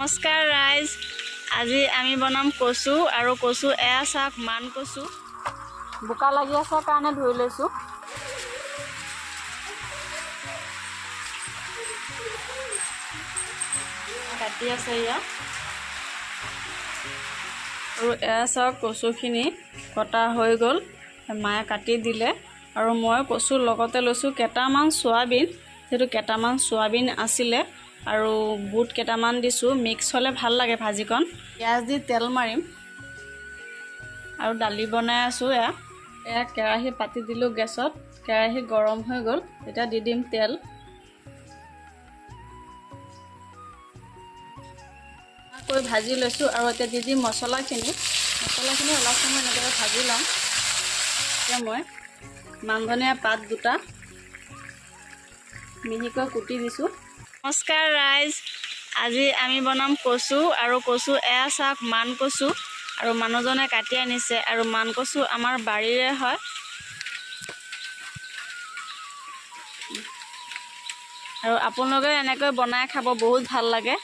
নমস্কাৰ ৰাইজ, আজি আমি বনাম কচু আৰু কচু এয়া চাওক মান কচু বোকা লাগি আছে কাৰণে ধুই লৈছো। কাটি আছে ইয়াত আৰু এয়া চাওক কচুখিনি কটা হৈ গ'ল, মায়ে কাটি দিলে আৰু মই কচুৰ লগতে লৈছোঁ কেইটামান চয়াবিন, যেটো কেইটামান চয়াবিন আছিলে আৰু বুট কেইটামান দিছোঁ, মিক্স হ'লে ভাল লাগে ভাজিকণ। পিঁয়াজ দি তেল মাৰিম আৰু দালি বনাই আছোঁ। এয়া কেৰাহী পাতি দিলোঁ গেছত, কেৰাহী গৰম হৈ গ'ল, এতিয়া দি দিম তেল। কৈ ভাজি লৈছোঁ আৰু এতিয়া দি দিম মছলাখিনি অলপ সময় এনেদৰে ভাজি ল'ম। এতিয়া মই মানধনিয়া পাত দুটা মিহিকৈ কুটি দিছোঁ। নমস্কাৰ ৰাইজ, আজি আমি বনাম কচু আৰু কচু এয়া চাওক মান কচু আৰু মানুহজনে কাটি আনিছে আৰু মান কচু আমাৰ বাৰীৰে হয়। আৰু আপোনালোকে এনেকৈ বনাই খাব, বহুত ভাল লাগে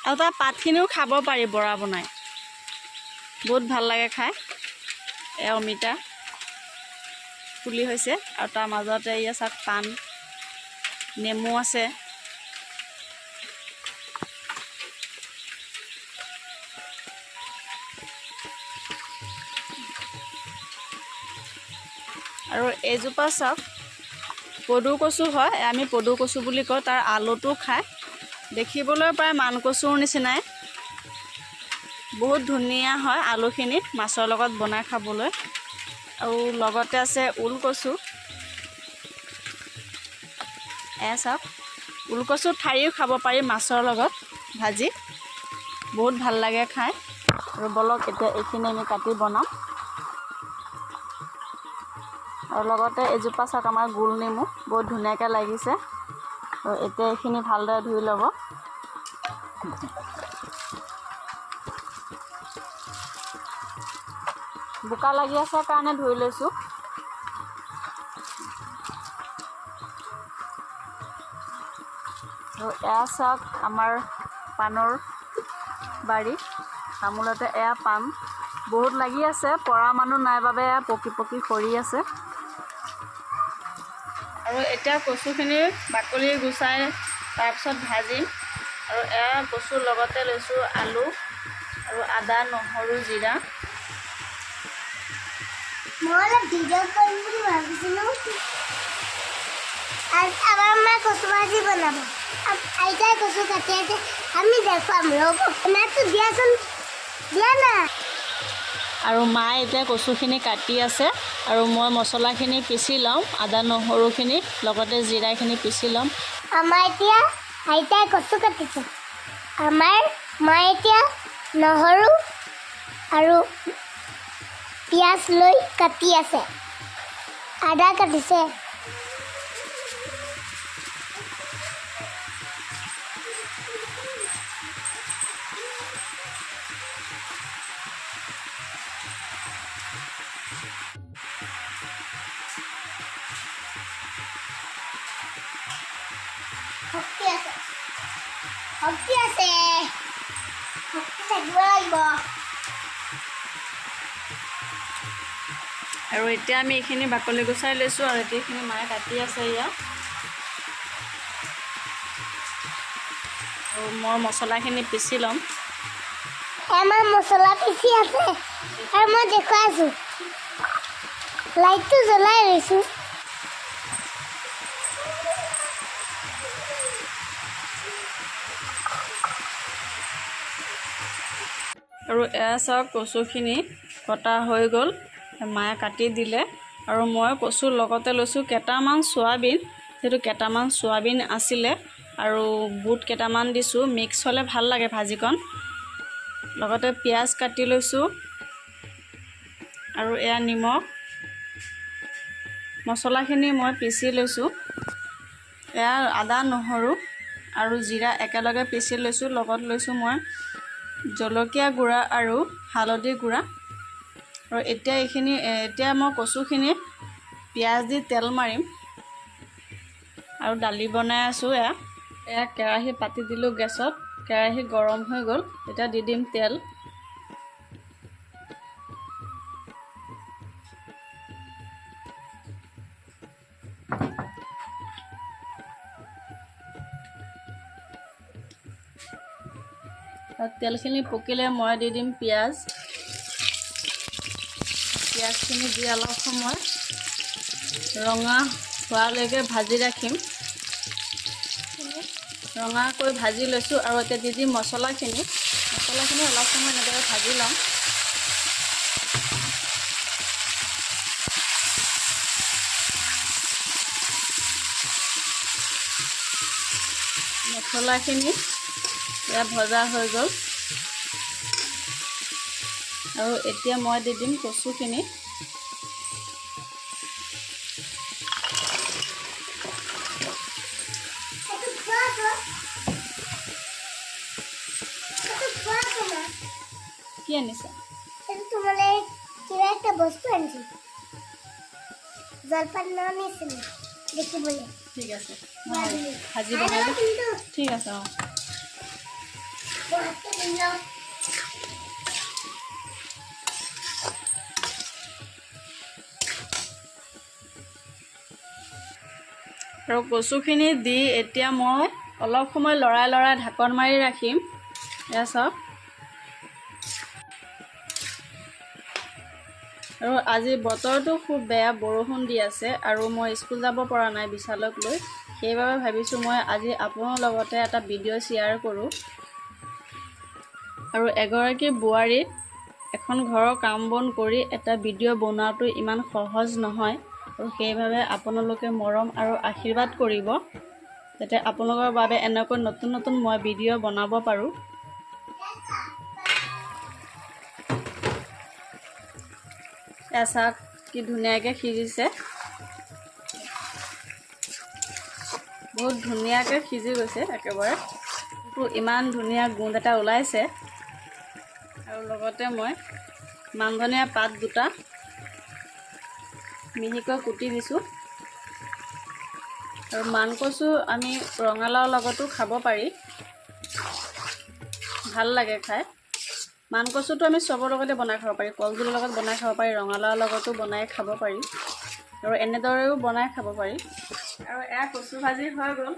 আৰু তাৰ পাতখিনিও খাব পাৰি, বৰা বনাই বহুত ভাল লাগে খাই। এয়া অমিতা পুলি হৈছে আৰু তাৰ মাজতে এয়া চাওক পাণ, নেমু আছে। আৰু এইজোপা চাওক পদু কচু হয়, আমি পদু কচু বুলি কওঁ। তাৰ আলুটো খায়, দেখিবলৈ প্ৰায় মান কচুৰ নিচিনাই, বহুত ধুনীয়া হয়। আলুখিনি মাছৰ লগত বনাই খাবলৈ। আৰু লগতে আছে ওলকচু, এয়া চাওক ওলকচু ঠাৰিও খাব পাৰি মাছৰ লগত ভাজি, বহুত ভাল লাগে খাই। আৰু বলক এতিয়া এইখিনি আমি কাটি বনাম। আৰু লগতে এজোপা চাওক আমাৰ গোল নেমু, বহুত ধুনীয়াকৈ লাগিছে। আৰু এতিয়া এইখিনি ভালদৰে ধুই ল'ব। বোকা লাগি আছে কাৰণে ধুই লৈছোঁ। আৰু এয়া চাওক আমাৰ পাণৰ বাৰী, তামোলতে এয়া পাণ বহুত লাগি আছে, পৰা মানুহ নাই বাবে এয়া পকি পকি সৰি আছে। আৰু এতিয়া কচুখিনি বাকলি গুচাই তাৰপিছত ভাজিম। আৰু এয়া কচুৰ লগতে লৈছোঁ আলু আৰু আদা, নহৰু, জিৰা। মই অলপ ভিডিঅ' কৰিম বুলি ভাবিছিলোঁ। আমাৰ মায়ে কচু ভাজি বনাব, আইতাই কচু কাটি আছে, আমি দেখুৱাম। ৰ'বটো দিয়াচোন, দিয়া না। আৰু মায়ে এতিয়া কচুখিনি কাটি আছে আৰু মই মছলাখিনি পিচি লওঁ, আদা নহৰুখিনি লগতে জিৰাখিনি পিচি ল'ম। আমাৰ এতিয়া আইতাই কচু কাটিছে, আমাৰ মায়ে এতিয়া নহৰু আৰু পিঁয়াজ লৈ কাটি আছে, আদা কাটিছে। শক্তি আছে, শক্তি আছে, শক্তি থাকিব লাগিব। আৰু এতিয়া আমি এইখিনি বাকলি গুচাই লৈছোঁ আৰু এতিয়া এইখিনি মায়ে কাটি আছে ইয়াত। আৰু মই মছলাখিনি পিচি ল'ম। আমাৰ মছলা পিচি আছে আৰু মই দেখুৱাই আছোঁ, লাইটটো জ্বলাই লৈছোঁ। আৰু এয়া চাওক কচুখিনি কটা হৈ গ'ল, মায়ে কাটি দিলে আৰু মই কচুৰ লগতে লৈছোঁ কেইটামান চয়াবিন, যেটো কেইটামান চয়াবিন আছিলে আৰু বুট কেইটামান দিছোঁ, মিক্স হ'লে ভাল লাগে ভাজিকণ। লগতে পিঁয়াজ কাটি লৈছোঁ আৰু এয়া নিমখ। মছলাখিনি মই পিচি লৈছোঁ, এয়া আদা নহৰু আৰু জিৰা একেলগে পিচি লৈছোঁ। লগত লৈছোঁ মই জলকীয়া গুড়া আৰু হালধি গুড়া। আৰু এতিয়া মই কচুখিনি পিঁয়াজ দি তেল মাৰিম আৰু দালি বনাই আছোঁ। এয়া কেৰাহী পাতি দিলোঁ গেছত, কেৰাহী গৰম হৈ গ'ল, এতিয়া দি দিম তেল। তেলখিনি পকিলে মই দি দিম পিঁয়াজ। পিঁয়াজখিনি দি অলপ সময় ৰঙা হোৱালৈকে ভাজি ৰাখিম। ৰঙাকৈ ভাজি লৈছোঁ আৰু এতিয়া দি দিম মছলাখিনি অলপ সময় এনেদৰে ভাজি ল'ম। মছলাখিনি এয়া ভজা হৈ গ'ল আৰু এতিয়া মই দি দিম কচুখিনি। কি আনিছা? তোমালে কিবা একটা বস্তু আনছি, জলপান আনিছিল দেখিবলৈ। ঠিক আছে, ভাজি বনাই কিন্তু ঠিক আছে। আৰু কচুখিনি দি এতিয়া মই অলপ সময় লৰাই ঢাকন মাৰি ৰাখিম। এয়া চাওক। আৰু আজি বতৰটো খুব বেয়া, বৰষুণ দি আছে আৰু মই স্কুল যাব পৰা নাই বিশালক লৈ। সেইবাবে ভাবিছোঁ মই আজি আপোনাৰ লগতে এটা ভিডিঅ' শ্বেয়াৰ কৰোঁ। আৰু এগৰাকী বোৱাৰীক এখন ঘৰৰ কাম বন কৰি এটা ভিডিঅ' বনোৱাটো ইমান সহজ নহয়, আৰু সেইবাবে আপোনালোকে মৰম আৰু আশীৰ্বাদ কৰিব যাতে আপোনালোকৰ বাবে এনেকৈ নতুন নতুন মই ভিডিঅ' বনাব পাৰোঁ। চাওক কি ধুনীয়াকৈ সিজিছে, বহুত ধুনীয়াকৈ সিজি গৈছে একেবাৰে। ইমান ধুনীয়া গোন্ধ এটা ওলাইছে। আৰু লগতে মই মানধনিয়া পাত দুটা মিহিকৈ কুটি দিছোঁ। আৰু মানকচু আমি ৰঙালাওৰ লগতো খাব পাৰি, ভাল লাগে খাই। মানকচুটো আমি চবৰ লগতে বনাই খাব পাৰি, কলডিলৰ লগত বনাই খাব পাৰি, ৰঙালাওৰ লগতো বনাই খাব পাৰি, আৰু এনেদৰেও বনাই খাব পাৰি। আৰু এয়া কচু ভাজি হৈ গ'ল।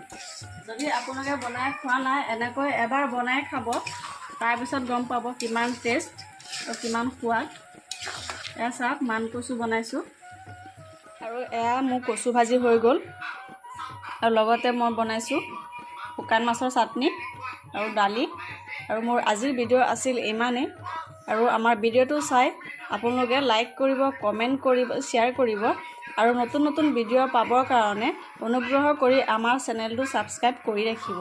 যদি আপোনালোকে বনাই খোৱা নাই, এনেকৈ এবাৰ বনাই খাব, তাৰপিছত গম পাব কিমান টেষ্ট আৰু কিমান সোৱাদ। এয়া চাওক, মানকচু বনাইছোঁ আৰু এয়া মোৰ কচু ভাজি হৈ গ'ল। আৰু লগতে মই বনাইছোঁ শুকান মাছৰ চাটনি আৰু দালি। আৰু মোৰ আজিৰ ভিডিঅ' আছিল ইমানেই। আৰু আমাৰ ভিডিঅ'টো চাই আপোনালোকে লাইক কৰিব, কমেণ্ট কৰিব, শ্বেয়াৰ কৰিব, আৰু নতুন নতুন ভিডিঅ' পাবৰ কাৰণে অনুগ্ৰহ কৰি আমাৰ চেনেলটো ছাবস্ক্ৰাইব কৰি ৰাখিব।